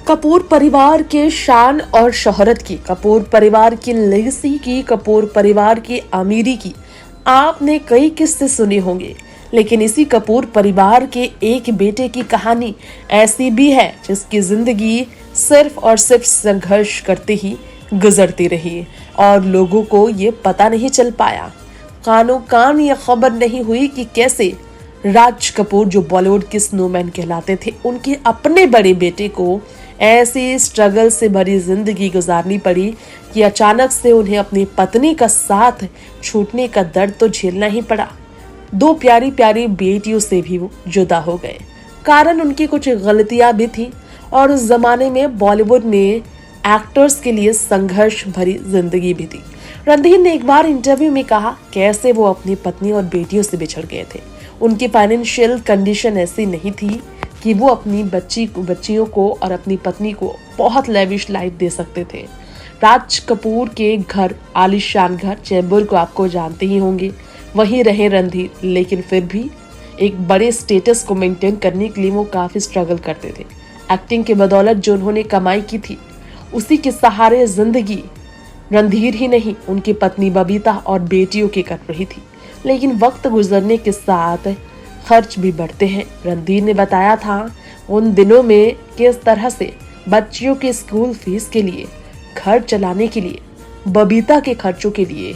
कपूर परिवार के शान और शोहरत की, कपूर परिवार की लेगेसी की, कपूर परिवार की अमीरी की आपने कई किस्से सुने होंगे, लेकिन इसी कपूर परिवार के एक बेटे की कहानी ऐसी भी है जिसकी जिंदगी सिर्फ और सिर्फ संघर्ष करते ही गुजरती रही और लोगों को ये पता नहीं चल पाया, कानों कान ये खबर नहीं हुई कि कैसे राज कपूर, जो बॉलीवुड के स्नोमैन कहलाते थे, उनके अपने बड़े बेटे को ऐसी स्ट्रगल से भरी जिंदगी गुजारनी पड़ी कि अचानक से उन्हें अपनी पत्नी का साथ छूटने का दर्द तो झेलना ही पड़ा। दो प्यारी प्यारी बेटियों से भी वो जुदा हो गए। कारण उनकी कुछ गलतियां भी थी और उस जमाने में बॉलीवुड में एक्टर्स के लिए संघर्ष भरी जिंदगी भी थी। रणधीर ने एक बार इंटरव्यू में कहा कैसे वो अपनी पत्नी और बेटियों से बिछड़ गए थे। उनकी फाइनेंशियल कंडीशन ऐसी नहीं थी कि वो अपनी बच्चियों को और अपनी पत्नी को बहुत लेविश लाइफ दे सकते थे। राज कपूर के घर, आलीशान घर चेंबूर को आपको जानते ही होंगे, वहीं रहे रणधीर, लेकिन फिर भी एक बड़े स्टेटस को मेंटेन करने के लिए वो काफी स्ट्रगल करते थे। एक्टिंग के बदौलत जो उन्होंने कमाई की थी, उसी के सहारे जिंदगी रणधीर ही नहीं, उनकी पत्नी बबीता और बेटियों की कट रही थी। लेकिन वक्त गुजरने के साथ खर्च भी बढ़ते हैं। रणधीर ने बताया था उन दिनों में किस तरह से बच्चियों के स्कूल फीस के लिए, घर चलाने के लिए, बबीता के खर्चों के लिए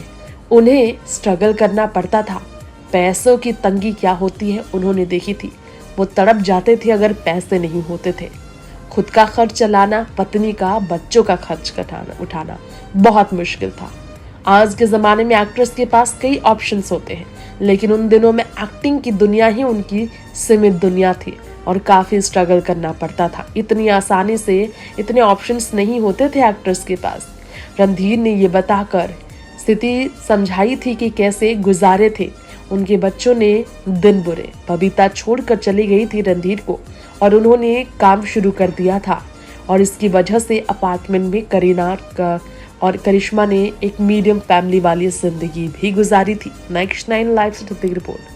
उन्हें स्ट्रगल करना पड़ता था। पैसों की तंगी क्या होती है उन्होंने देखी थी। वो तड़प जाते थे अगर पैसे नहीं होते थे। खुद का खर्च चलाना, पत्नी का, बच्चों का खर्च उठाना बहुत मुश्किल था। आज के ज़माने में एक्ट्रेस के पास कई ऑप्शंस होते हैं, लेकिन उन दिनों में एक्टिंग की दुनिया ही उनकी सीमित दुनिया थी और काफ़ी स्ट्रगल करना पड़ता था। इतनी आसानी से इतने ऑप्शंस नहीं होते थे एक्ट्रेस के पास। रणधीर ने ये बताकर स्थिति समझाई थी कि कैसे गुजारे थे उनके बच्चों ने दिन बुरे। बबीता छोड़कर चली गई थी रणधीर को और उन्होंने काम शुरू कर दिया था और इसकी वजह से अपार्टमेंट में करीना और करिश्मा ने एक मीडियम फैमिली वाली जिंदगी भी गुजारी थी। नेक्स्ट 9 लाइव से रिपोर्ट।